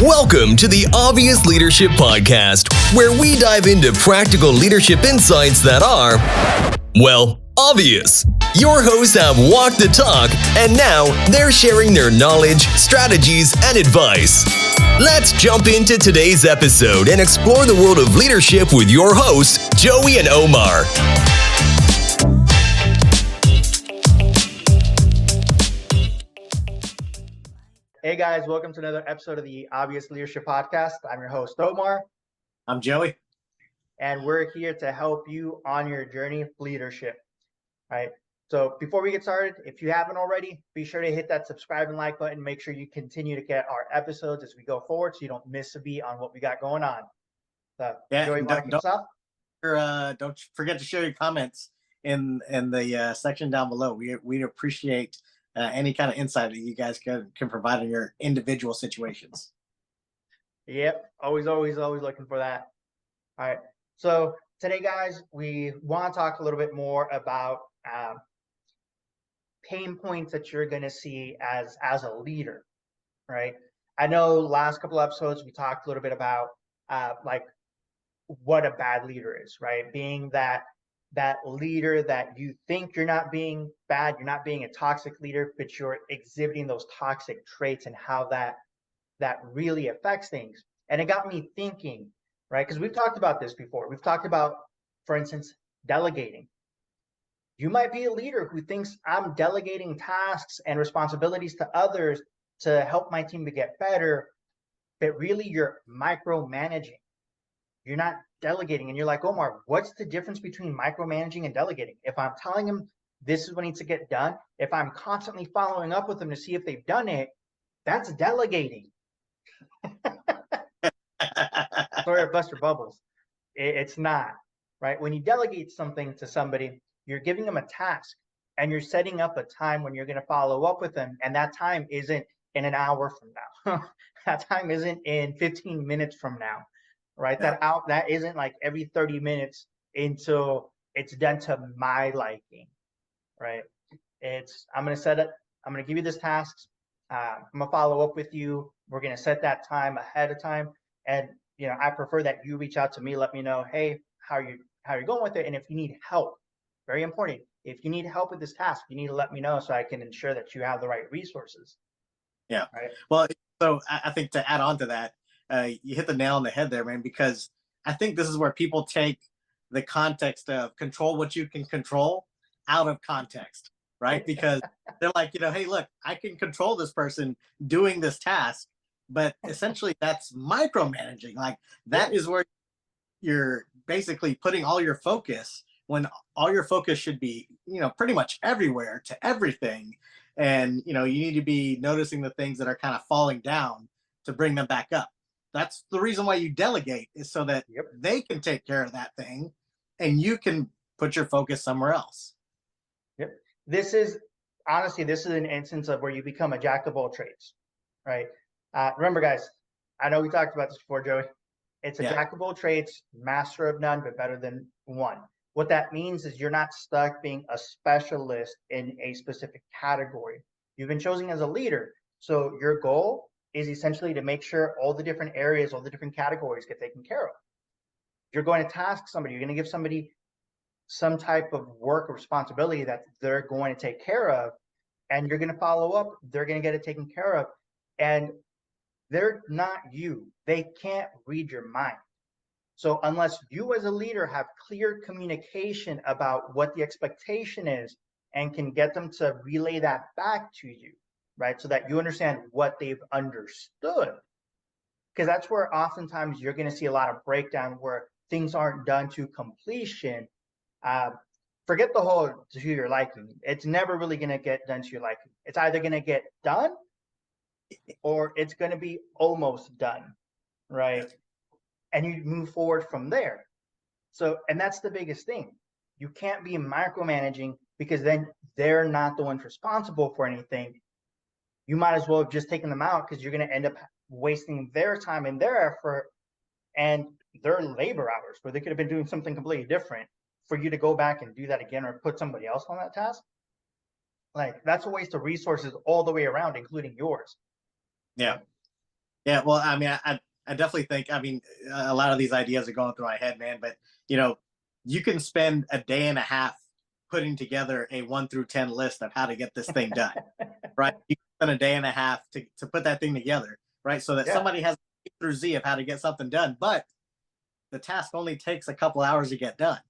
Welcome to the Obvious Leadership Podcast, where we dive into practical leadership insights that are, well, obvious. Your hosts have walked the talk, and now they're sharing their knowledge, strategies, and advice. Let's jump into today's episode and explore the world of leadership with your hosts, Joey and Omar. Hey guys, welcome to another episode of the Obvious Leadership Podcast. I'm your host, Omar. I'm Joey. And we're here to help you on your journey of leadership. All right. So before we get started, if you haven't already, be sure to hit that subscribe and like button. Make sure you continue to get our episodes as we go forward so you don't miss a beat on what we got going on. So, Joey, don't forget to share your comments in the section down below. We'd appreciate any kind of insight that you guys can provide in your individual situations. Yep, always looking for that. All right, so today, guys, we want to talk a little bit more about pain points that you're going to see as a leader, right? I know last couple episodes we talked a little bit about like what a bad leader is, right? Being that leader that you think you're not being bad, you're not being a toxic leader, but you're exhibiting those toxic traits and how that really affects things. And it got me thinking, right? Because we've talked about this before. We've talked about, for instance, delegating. You might be a leader who thinks I'm delegating tasks and responsibilities to others to help my team to get better, but really you're micromanaging. You're not delegating. And you're like, Omar, what's the difference between micromanaging and delegating? If I'm telling them this is what needs to get done, if I'm constantly following up with them to see if they've done it, that's delegating. Sorry to bust your bubbles. It's not, right? When you delegate something to somebody, you're giving them a task and you're setting up a time when you're going to follow up with them. And that time isn't in an hour from now. That time isn't in 15 minutes from now. Right, yeah. That isn't like every 30 minutes until it's done to my liking, right? I'm gonna set it. I'm gonna give you this task. I'm gonna follow up with you. We're gonna set that time ahead of time, and I prefer that you reach out to me. Let me know, hey, how you're going with it, and if you need help, very important. If you need help with this task, you need to let me know so I can ensure that you have the right resources. Yeah. Right. Well, so I think to add on to that. You hit the nail on the head there, man, because I think this is where people take the context of control what you can control out of context, right? Because they're like, hey, look, I can control this person doing this task, but essentially that's micromanaging. Like that is where you're basically putting all your focus when all your focus should be, pretty much everywhere to everything. And, you need to be noticing the things that are kind of falling down to bring them back up. That's the reason why you delegate, is so that they can take care of that thing and you can put your focus somewhere else. Yep. This is an instance of where you become a jack of all trades, right? Remember, guys, I know we talked about this before, Joey. It's a jack of all trades, master of none, but better than one. What that means is you're not stuck being a specialist in a specific category. You've been chosen as a leader. So your goal is essentially to make sure all the different areas, all the different categories get taken care of. You're going to task somebody, you're going to give somebody some type of work or responsibility that they're going to take care of, and you're going to follow up, they're going to get it taken care of, and they're not you. They can't read your mind. So unless you as a leader have clear communication about what the expectation is and can get them to relay that back to you, right? So that you understand what they've understood. Because that's where oftentimes you're going to see a lot of breakdown where things aren't done to completion. Forget the whole to your liking. It's never really going to get done to your liking. It's either going to get done or it's going to be almost done, right? And you move forward from there. So, and that's the biggest thing. You can't be micromanaging because then they're not the ones responsible for anything. You might as well have just taken them out because you're going to end up wasting their time and their effort and their labor hours where they could have been doing something completely different for you to go back and do that again or put somebody else on that task. Like that's a waste of resources all the way around, including yours. Yeah. Yeah, well, I mean, I definitely think, I mean, a lot of these ideas are going through my head, man. But you know, you can spend a day and a half putting together a 1 through 10 list of how to get this thing done, right? You can spend a day and a half to put that thing together, right? So that Yeah, somebody has A through Z of how to get something done, but the task only takes a couple hours to get done,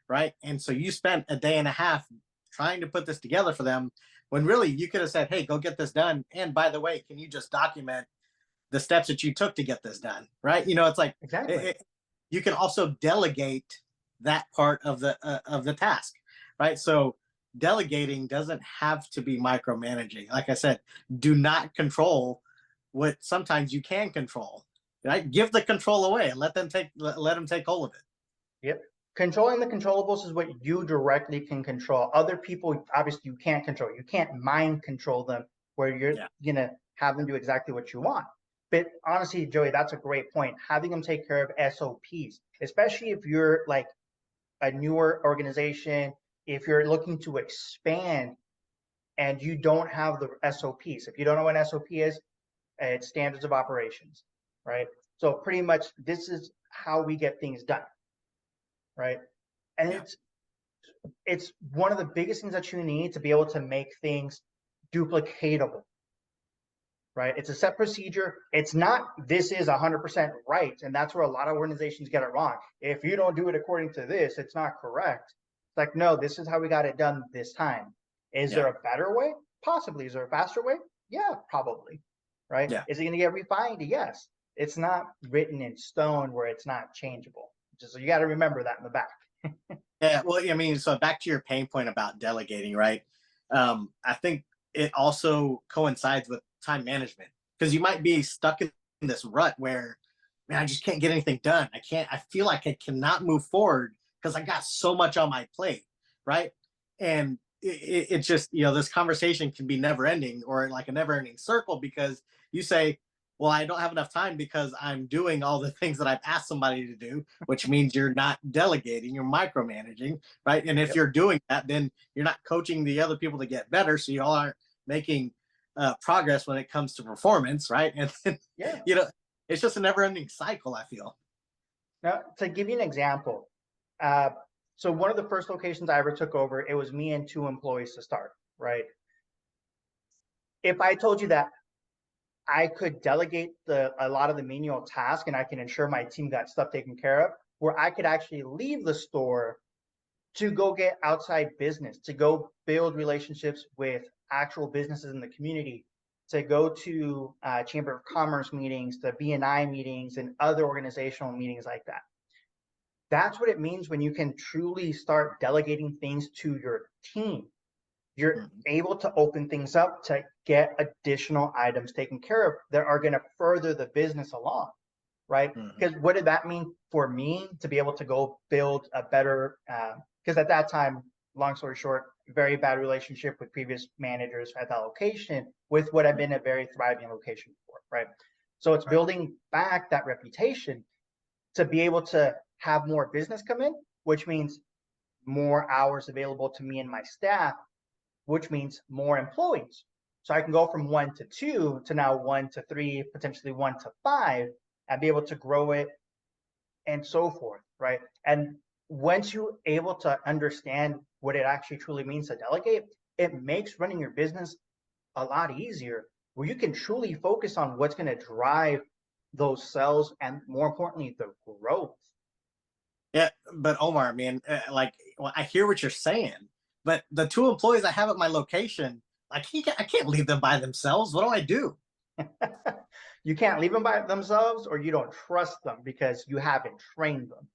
right? And so you spent a day and a half trying to put this together for them, when really you could have said, "Hey, go get this done. And by the way, can you just document the steps that you took to get this done?" Right? You know, it's like exactly. you can also delegate that part of the task, right? So delegating doesn't have to be micromanaging. Like I said, do not control what sometimes you can control. Right? Give the control away and let them take hold of it. Yep. Controlling the controllables is what you directly can control. Other people, obviously, you can't control. You can't mind control them where you're Yeah. gonna have them do exactly what you want. But honestly, Joey, that's a great point. Having them take care of SOPs, especially if you're like a newer organization, if you're looking to expand and you don't have the SOPs. If you don't know what an SOP is, it's standards of operations, right? So pretty much this is how we get things done, right? And Yeah. it's one of the biggest things that you need to be able to make things duplicatable, right? It's a set procedure. It's not this is 100% right, and that's where a lot of organizations get it wrong. If you don't do it according to this, it's not correct. It's like, no, this is how we got it done this time. Is Yeah. there a better way? Possibly. Is there a faster way? Yeah, probably. Right? Yeah. Is it going to get refined? Yes. It's not written in stone where it's not changeable. So you got to remember that in the back. Yeah. Well, I mean, so back to your pain point about delegating, right? I think it also coincides with time management, because you might be stuck in this rut where, man, I just can't get anything done. I feel like I cannot move forward because I got so much on my plate, right? And it's just, you know, this conversation can be never ending, or like a never ending circle, because you say, well, I don't have enough time because I'm doing all the things that I've asked somebody to do, which means you're not delegating, you're micromanaging, right? And if Yep. you're doing that, then you're not coaching the other people to get better. So you all aren't making progress when it comes to performance, right? And then, Yeah. you know, it's just a never ending cycle, I feel. Now, to give you an example, uh, so one of the first locations I ever took over, it was me and 2 employees to start, right? If I told you that I could delegate a lot of the menial tasks and I can ensure my team got stuff taken care of, where I could actually leave the store to go get outside business, to go build relationships with actual businesses in the community, to go to Chamber of Commerce meetings, to BNI meetings, and other organizational meetings like that. That's what it means when you can truly start delegating things to your team. You're able to open things up to get additional items taken care of that are going to further the business along, right? Because what did that mean for me to be able to go build a better, because at that time, long story short, very bad relationship with previous managers at that location with what had been a very thriving location before, right? So it's building back that reputation to be able to have more business come in, which means more hours available to me and my staff, which means more employees. So I can go from 1 to 2 to now 1 to 3, potentially 1 to 5, and be able to grow it and so forth, right? And once you're able to understand what it actually truly means to delegate, it makes running your business a lot easier, where you can truly focus on what's going to drive those sales and, more importantly, the growth. Yeah, but Omar, man, like, well, I hear what you're saying, but the 2 employees I have at my location, like, I can't leave them by themselves. What do I do? You can't leave them by themselves, or you don't trust them because you haven't trained them.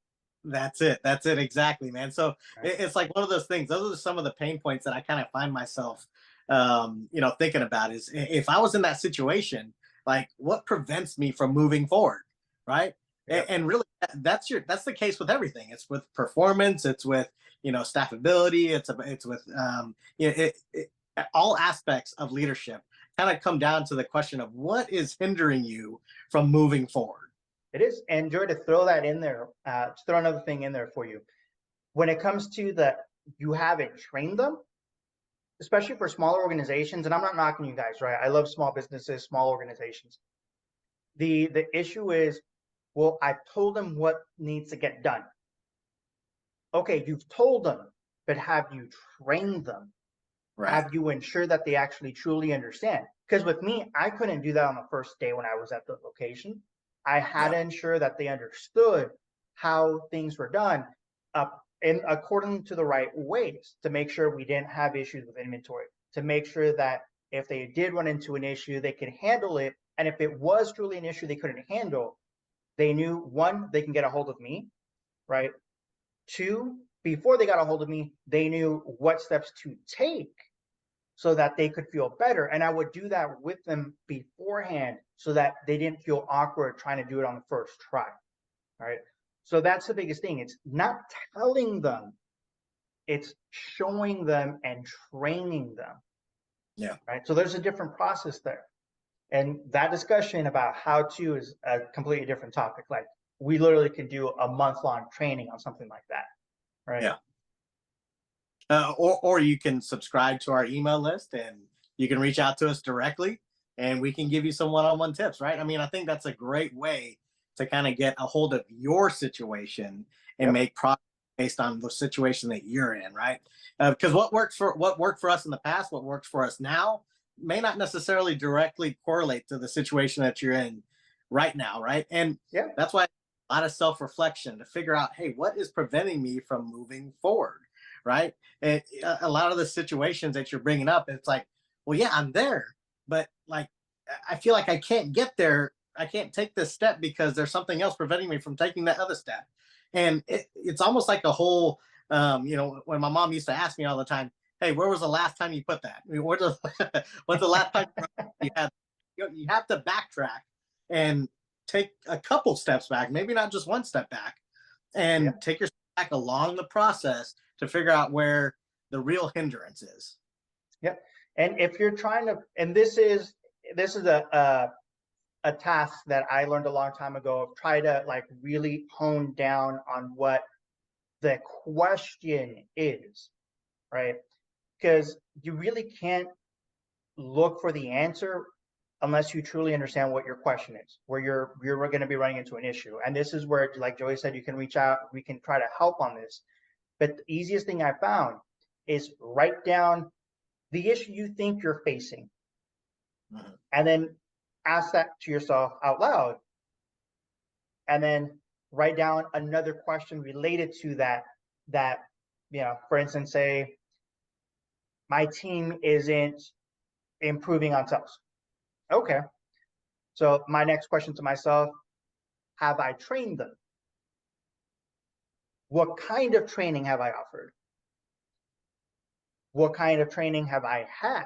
That's it. That's it. Exactly, man. So Right? it's like one of those things. Those are some of the pain points that I kind of find myself, you know, thinking about is, if I was in that situation, like, what prevents me from moving forward, right? Yep. And really, that's the case with everything. It's with performance. It's with, you know, staff ability. It's with you know, all aspects of leadership kind of come down to the question of what is hindering you from moving forward. It is. And Joy, to throw that in there, to throw another thing in there for you. When it comes to the, you haven't trained them, especially for smaller organizations, and I'm not knocking you guys, right? I love small businesses, small organizations. The issue is, well, I've told them what needs to get done. Okay, you've told them, but have you trained them? Right. Have you ensured that they actually truly understand? Because with me, I couldn't do that on the first day when I was at the location. I had to ensure that they understood how things were done in according to the right ways, to make sure we didn't have issues with inventory, to make sure that if they did run into an issue, they could handle it. And if it was truly an issue they couldn't handle, they knew, one, they can get a hold of me, right? Two, before they got a hold of me, they knew what steps to take so that they could feel better. And I would do that with them beforehand so that they didn't feel awkward trying to do it on the first try. All right. So that's the biggest thing. It's not telling them, it's showing them and training them. Yeah. Right. So there's a different process there. And that discussion about how to is a completely different topic. Like we literally can do a month-long training on something like that. Right. Yeah. Or you can subscribe to our email list and you can reach out to us directly and we can give you some one-on-one tips, right? I mean, I think that's a great way to kind of get a hold of your situation and make progress based on the situation that you're in, right? Because what worked for us in the past, what works for us now may not necessarily directly correlate to the situation that you're in right now, right? And that's why a lot of self-reflection to figure out, hey, what is preventing me from moving forward? Right. And a lot of the situations that you're bringing up, it's like, well, yeah, I'm there, but like, I feel like I can't get there. I can't take this step because there's something else preventing me from taking that other step. And it's almost like a whole, when my mom used to ask me all the time, hey, where was the last time you put that? I mean, when's the last time you had, you have to backtrack and take a couple steps back, maybe not just one step back, and take your step back along the process to figure out where the real hindrance is. Yep. And if you're trying to, and this is a task that I learned a long time ago of try to like really hone down on what the question is, right? Because you really can't look for the answer unless you truly understand what your question is, where you're going to be running into an issue. And this is where, like Joey said, you can reach out, we can try to help on this. But the easiest thing I found is write down the issue you think you're facing, and then ask that to yourself out loud. And then write down another question related to that, for instance, say, my team isn't improving on sales. Okay. So my next question to myself, have I trained them? What kind of training have I offered? What kind of training have I had?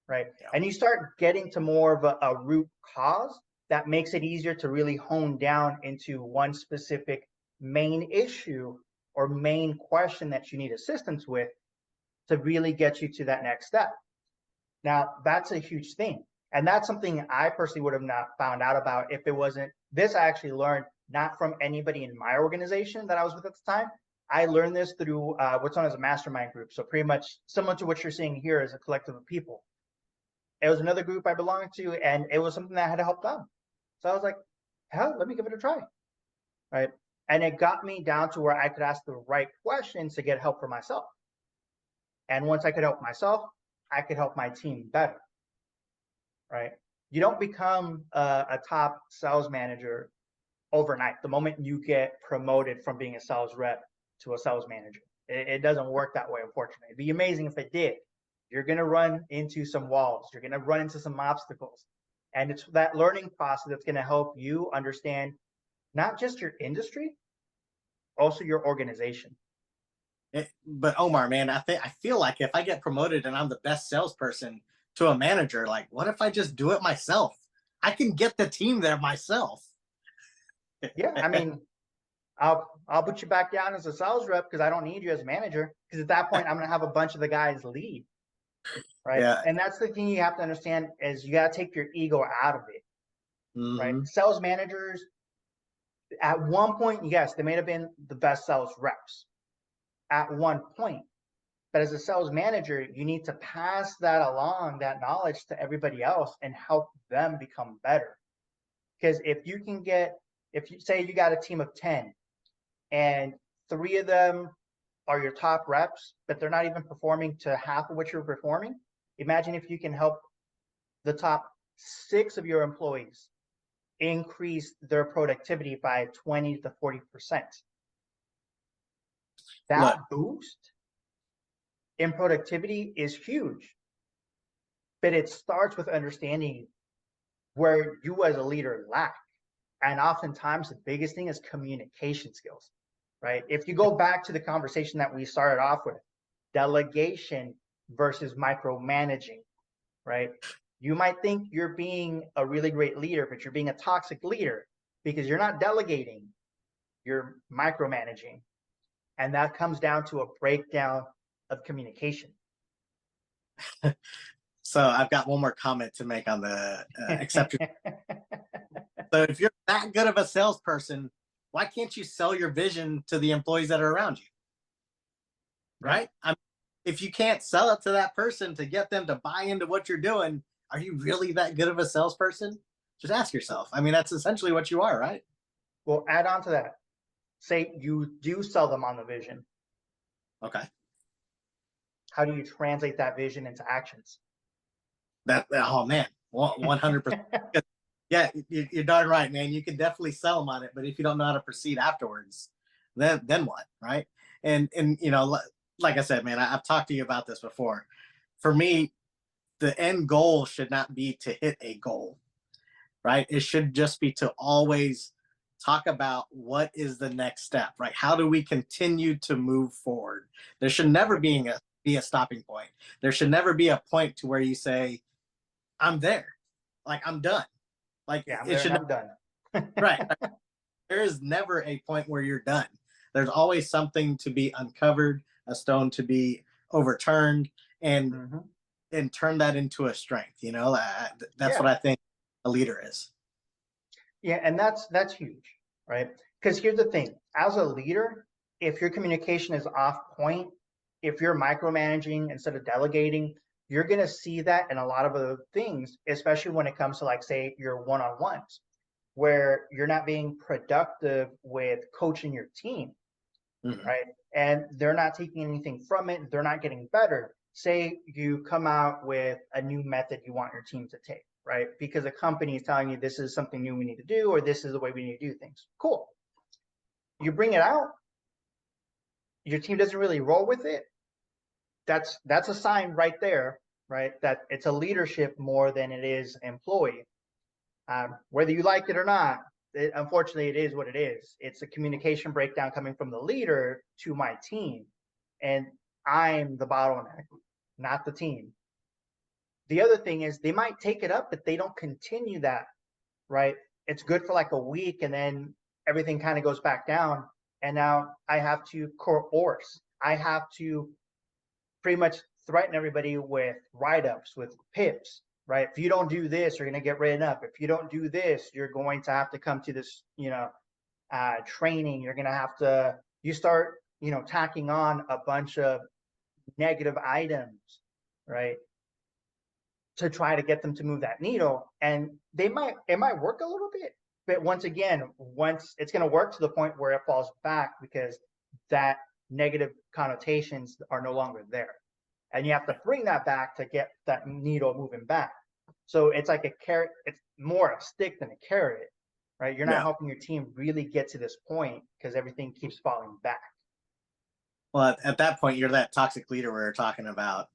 Right. Yeah. And you start getting to more of a root cause that makes it easier to really hone down into one specific main issue or main question that you need assistance with to really get you to that next step. Now, that's a huge thing. And that's something I personally would have not found out about if it wasn't this. I actually learned not from anybody in my organization that I was with at the time. I learned this through what's known as a mastermind group. So pretty much similar to what you're seeing here is a collective of people. It was another group I belonged to, and it was something that I had to help them. So I was like, hell, let me give it a try. Right. And it got me down to where I could ask the right questions to get help for myself. And once I could help myself, I could help my team better. Right. You don't become a top sales manager overnight. The moment you get promoted from being a sales rep to a sales manager, it doesn't work that way, unfortunately. It'd be amazing if it did. You're going to run into some walls. You're going to run into some obstacles. And it's that learning process that's going to help you understand not just your industry, also your organization. But Omar, man, I feel like if I get promoted and I'm the best salesperson to a manager, like, what if I just do it myself? I can get the team there myself. Yeah, I mean, I'll put you back down as a sales rep because I don't need you as a manager. Because at that point, I'm going to have a bunch of the guys lead. Right. Yeah. And that's the thing you have to understand is you got to take your ego out of it. Right. Sales managers, at one point, yes, they may have been the best sales reps at one point, But as a sales manager, you need to pass that along, that knowledge to everybody else and help them become better. Because if you say you got a team of 10 and 3 of them are your top reps, but they're not even performing to half of what you're performing, imagine if you can help the top 6 of your employees increase their productivity by 20 to 40%. That boost in productivity is huge, but it starts with understanding where you as a leader lack. And oftentimes the biggest thing is communication skills, right? If you go back to the conversation that we started off with, delegation versus micromanaging, right? You might think you're being a really great leader, but you're being a toxic leader because you're not delegating, you're micromanaging. And that comes down to a breakdown of communication. So I've got one more comment to make on the exception. So if you're that good of a salesperson, why can't you sell your vision to the employees that are around you? Right? I mean, if you can't sell it to that person to get them to buy into what you're doing, are you really that good of a salesperson? Just ask yourself. I mean, that's essentially what you are, right? Well, add on to that. Say you do sell them on the vision. Okay. How do you translate that vision into actions? Oh man, 100%. Yeah, you're darn right, man. You can definitely sell them on it, but if you don't know how to proceed afterwards, then what, right? And you know, like I said, man, I've talked to you about this before. For me, the end goal should not be to hit a goal, right? It should just be to always talk about what is the next step, right? How do we continue to move forward? There should never be a stopping point. There should never be a point to where you say, I'm there, like I'm done. Like yeah, I'm done. Right. There is never a point where you're done. There's always something to be uncovered, a stone to be overturned, and turn that into a strength. You know, that's what I think a leader is. Yeah, and that's huge, right? Because here's the thing: as a leader, if your communication is off point, if you're micromanaging instead of delegating, you're going to see that in a lot of other things, especially when it comes to, like, say, your one-on-ones, where you're not being productive with coaching your team, right? And they're not taking anything from it. They're not getting better. Say you come out with a new method you want your team to take, right? Because a company is telling you this is something new we need to do, or this is the way we need to do things. Cool. You bring it out. Your team doesn't really roll with it. That's a sign right there, right? That it's a leadership more than it is employee. Whether you like it or not, unfortunately, it is what it is. It's a communication breakdown coming from the leader to my team, and I'm the bottleneck, not the team. The other thing is they might take it up, but they don't continue that, right? It's good for like a week, and then everything kind of goes back down. And now I have to coerce. I have to pretty much threaten everybody with write-ups, with pips, right? If you don't do this, you're going to get written up. If you don't do this, you're going to have to come to this, training. You're going to have to, you start, tacking on a bunch of negative items, right? To try to get them to move that needle. And it might work a little bit, but once it's going to work to the point where it falls back because that negative connotations are no longer there. And you have to bring that back to get that needle moving back. So it's like a carrot. It's more a stick than a carrot, right? You're not helping your team really get to this point because everything keeps falling back. Well, at that point, you're that toxic leader we were talking about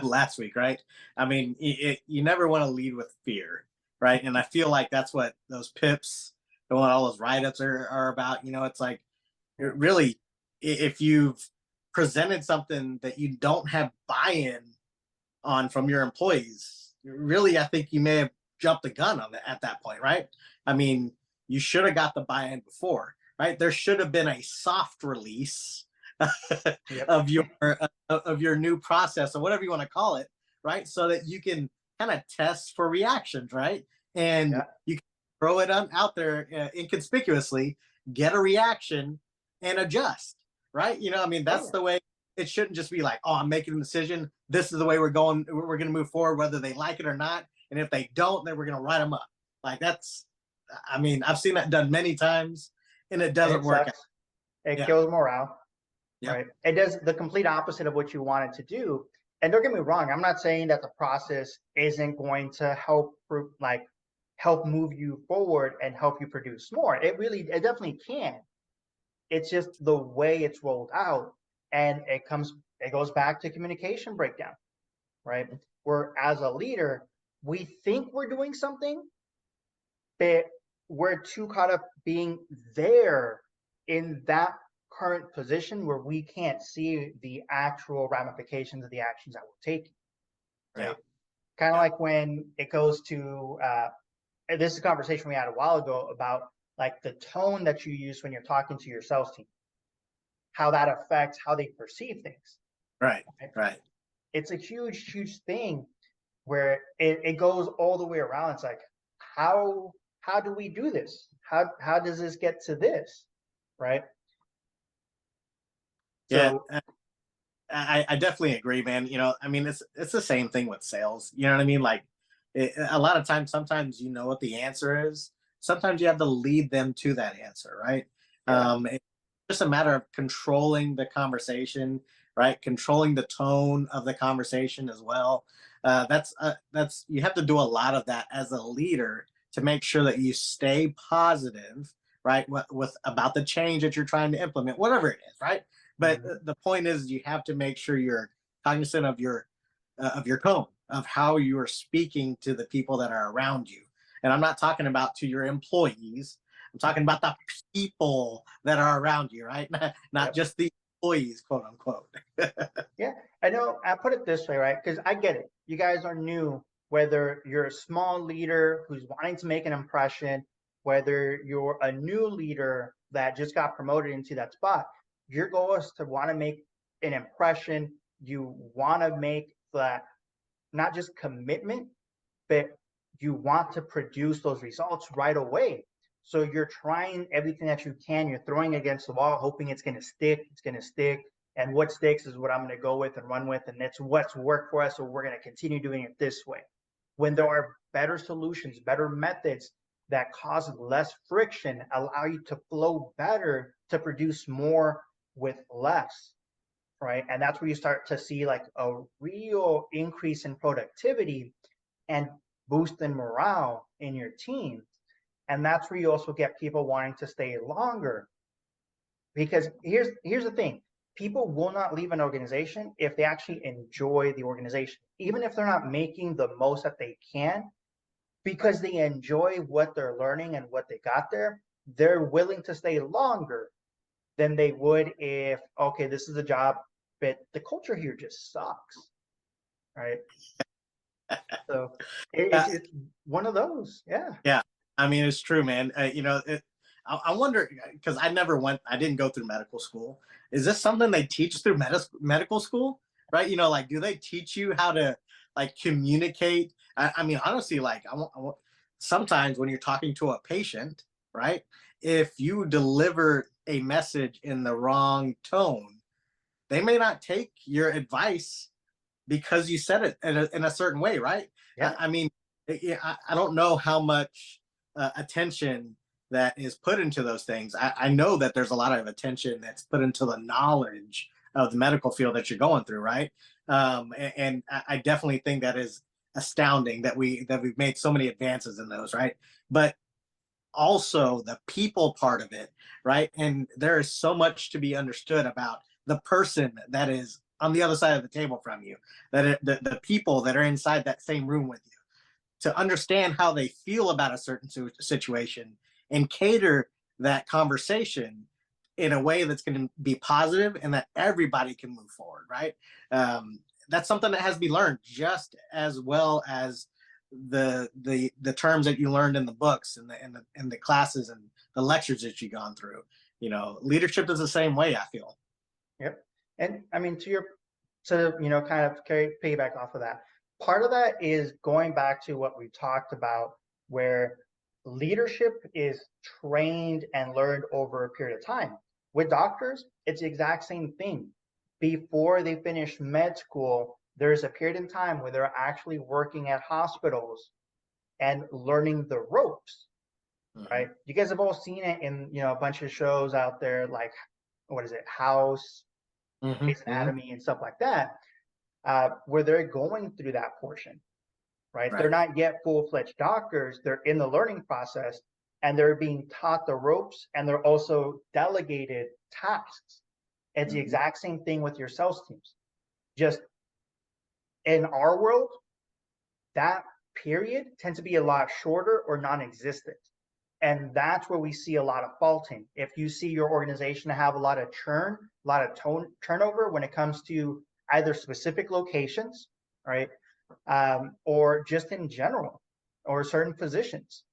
last week, right? I mean, you never want to lead with fear, right? And I feel like that's what those pips and what all those write-ups are about. It's like, really, if you've presented something that you don't have buy-in on from your employees, really, I think you may have jumped the gun on that at that point, right? I mean, you should have got the buy-in before, right? There should have been a soft release of your new process or whatever you want to call it, right? So that you can kind of test for reactions, right? And you can throw it out there inconspicuously, get a reaction, and adjust, right? That's the way it shouldn't just be like, oh, I'm making a decision. This is the way we're going to move forward, whether they like it or not. And if they don't, then we're going to write them up. Like I mean, I've seen that done many times, and it doesn't work out. It kills morale. Yeah. Right. It does the complete opposite of what you wanted to do. And don't get me wrong, I'm not saying that the process isn't going to help move you forward and help you produce more. It definitely can. It's just the way it's rolled out. And it goes back to communication breakdown, right? Where as a leader, we think we're doing something, but we're too caught up being there in that current position where we can't see the actual ramifications of the actions that we're taking, right? Yeah. Kind of like when it goes to this is a conversation we had a while ago about like the tone that you use when you're talking to your sales team, how that affects how they perceive things. Right. It's a huge thing where it goes all the way around. It's like, how do we do this? How does this get to this, right? Yeah, so, I definitely agree, man. You know, I mean, it's the same thing with sales. You know what I mean? Like, a lot of times, sometimes you know what the answer is. Sometimes you have to lead them to that answer, right? Yeah. It's just a matter of controlling the conversation, right? Controlling the tone of the conversation as well. That's you have to do a lot of that as a leader to make sure that you stay positive, right? With about the change that you're trying to implement, whatever it is, right? But the point is, you have to make sure you're cognizant of your tone, of how you are speaking to the people that are around you. And I'm not talking about to your employees. I'm talking about the people that are around you, right? Not just the employees, quote unquote. Yeah, I know. I put it this way, right? Because I get it. You guys are new, whether you're a small leader who's wanting to make an impression, whether you're a new leader that just got promoted into that spot. Your goal is to want to make an impression. You want to make that not just commitment, but you want to produce those results right away. So you're trying everything that you can. You're throwing against the wall, hoping it's going to stick. It's going to stick. And what sticks is what I'm going to go with and run with. And that's what's worked for us. So we're going to continue doing it this way. When there are better solutions, better methods that cause less friction, allow you to flow better, to produce more with less, right? And that's where you start to see like a real increase in productivity and boost in morale in your team. And that's where you also get people wanting to stay longer. Because here's the thing. People will not leave an organization if they actually enjoy the organization, even if they're not making the most that they can, because they enjoy what they're learning and what they got there. They're willing to stay longer than they would if, okay, this is a job, but the culture here just sucks, right? So it's one of those, yeah. Yeah, I mean, it's true, man. You know, I wonder, because I didn't go through medical school. Is this something they teach through medical school, right? You know, like, do they teach you how to like communicate? I mean, honestly, like, sometimes when you're talking to a patient, right? If you deliver a message in the wrong tone, they may not take your advice because you said it in a certain way, right? Yeah. I mean, I don't know how much attention that is put into those things. I know that there's a lot of attention that's put into the knowledge of the medical field that you're going through, right? And I definitely think that is astounding that we've made so many advances in those, right? But also the people part of it, right? And there is so much to be understood about the person that is on the other side of the table from you, the people that are inside that same room with you, to understand how they feel about a certain situation and cater that conversation in a way that's going to be positive and that everybody can move forward, right? That's something that has to be learned just as well as the terms that you learned in the books and the classes and the lectures that you've gone through. You know, leadership is the same way, I feel. Yep. And I mean, kind of piggyback off of that, part of that is going back to what we talked about, where leadership is trained and learned over a period of time. With doctors, it's the exact same thing. before they finish med school, there's a period in time where they're actually working at hospitals and learning the ropes, right? You guys have all seen it in, a bunch of shows out there, like, what is it, House, Grey's Anatomy, and stuff like that, where they're going through that portion, right? They're not yet full-fledged doctors. They're in the learning process, and they're being taught the ropes, and they're also delegated tasks. It's the exact same thing with your sales teams. Just in our world, that period tends to be a lot shorter or non-existent. And that's where we see a lot of faulting. If you see your organization have a lot of churn, a lot of turnover when it comes to either specific locations, right, or just in general, or certain positions,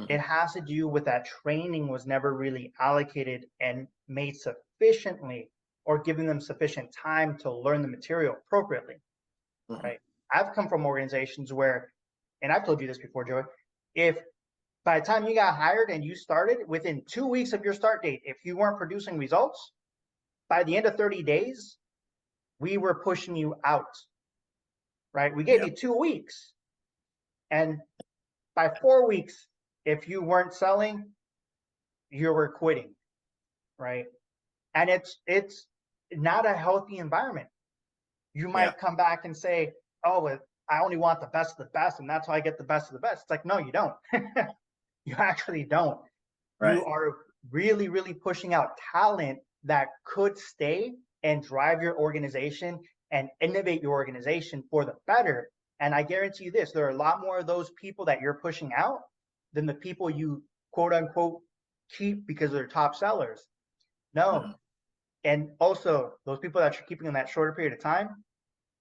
it has to do with that training was never really allocated and made sufficiently, or giving them sufficient time to learn the material appropriately, right? I've come from organizations where, and I've told you this before, Joey, if by the time you got hired and you started, within 2 weeks of your start date, if you weren't producing results, by the end of 30 days, we were pushing you out, right? We gave you 2 weeks. And by 4 weeks, if you weren't selling, you were quitting, right? And it's not a healthy environment. You might come back and say, oh, I only want the best of the best, and that's how I get the best of the best. It's like, no, you don't. You actually don't. You are really, really pushing out talent that could stay and drive your organization and innovate your organization for the better. And I guarantee you this, there are a lot more of those people that you're pushing out than the people you quote unquote keep because they're top sellers. No. And also those people that you're keeping in that shorter period of time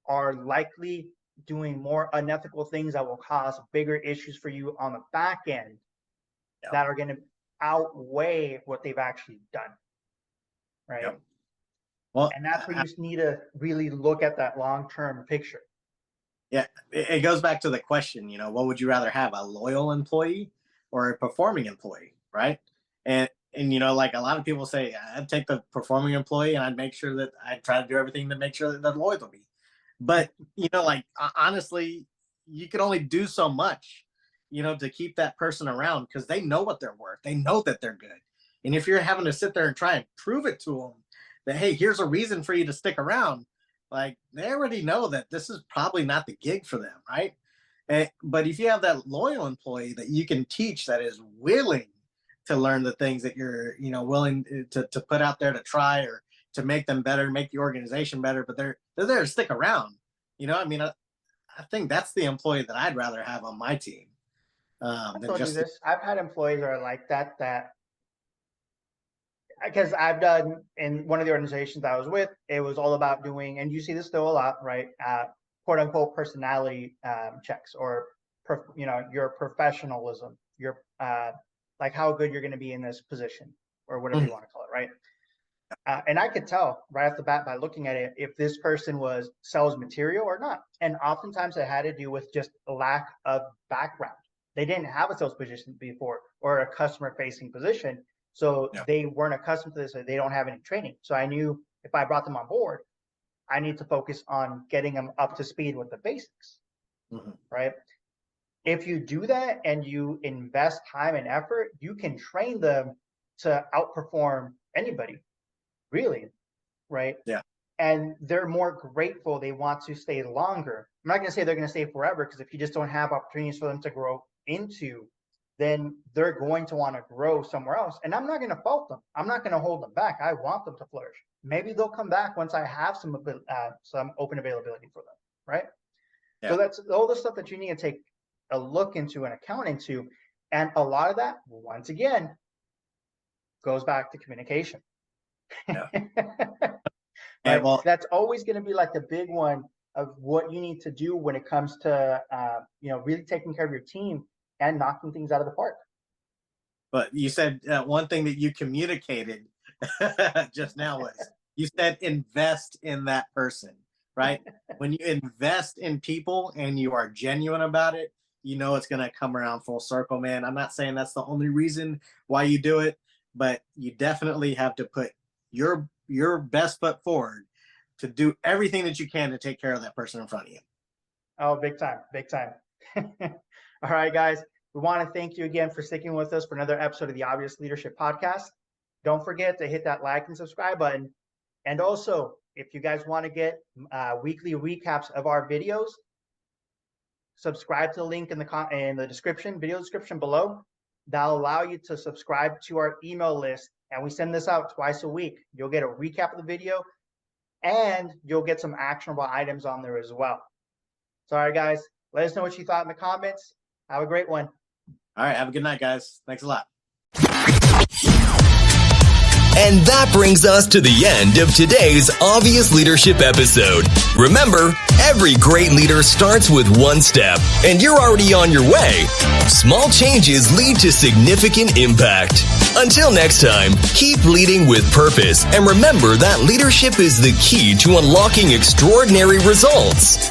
are likely doing more unethical things that will cause bigger issues for you on the back end that are going to outweigh what they've actually done, right? Well, and that's where you just need to really look at that long-term picture. Yeah, it goes back to the question, what would you rather have, a loyal employee or a performing employee, right? And like a lot of people say, I'd take the performing employee, and I'd make sure that I try to do everything to make sure that they're loyal to me. But, like, honestly, you can only do so much, to keep that person around, because they know what they're worth. They know that they're good. And if you're having to sit there and try and prove it to them that, hey, here's a reason for you to stick around, like, they already know that this is probably not the gig for them, right? But if you have that loyal employee that you can teach, that is willing to learn the things that you're, willing to put out there to try, or to make them better, make the organization better, but they're there to stick around. I think that's the employee that I'd rather have on my team. I told you this. I've had employees that are like that, because I've done, in one of the organizations I was with, it was all about doing, and you see this still a lot, right? Quote unquote personality checks, or your professionalism, your like how good you're going to be in this position, or whatever you want to call it, right? And I could tell right off the bat by looking at it if this person was sales material or not. And oftentimes it had to do with just a lack of background. They didn't have a sales position before, or a customer facing position. So they weren't accustomed to this, or they don't have any training. So I knew if I brought them on board, I need to focus on getting them up to speed with the basics, right? If you do that and you invest time and effort, you can train them to outperform anybody, really, right? Yeah. And they're more grateful. They want to stay longer. I'm not going to say they're going to stay forever, because if you just don't have opportunities for them to grow into, then they're going to want to grow somewhere else. And I'm not going to fault them. I'm not going to hold them back. I want them to flourish. Maybe they'll come back once I have some open availability for them, right? Yeah. So that's all the stuff that you need to take a look into and account into. And a lot of that, once again, goes back to communication. Yeah. Right? Well, that's always going to be like the big one of what you need to do when it comes to really taking care of your team and knocking things out of the park. But you said one thing that you communicated just now was, you said invest in that person, right? When you invest in people and you are genuine about it, it's going to come around full circle, man. I'm not saying that's the only reason why you do it, but you definitely have to put your best foot forward to do everything that you can to take care of that person in front of you. Oh, big time, big time. All right, guys. We want to thank you again for sticking with us for another episode of the Obvious Leadership Podcast. Don't forget to hit that like and subscribe button. And also, if you guys want to get weekly recaps of our videos, subscribe to the link in the description, video description below. That'll allow you to subscribe to our email list. And we send this out twice a week. You'll get a recap of the video and you'll get some actionable items on there as well. So, all right, guys, let us know what you thought in the comments. Have a great one. All right. Have a good night, guys. Thanks a lot. And that brings us to the end of today's Obvious Leadership episode. Remember, every great leader starts with one step, and you're already on your way. Small changes lead to significant impact. Until next time, keep leading with purpose, and remember that leadership is the key to unlocking extraordinary results.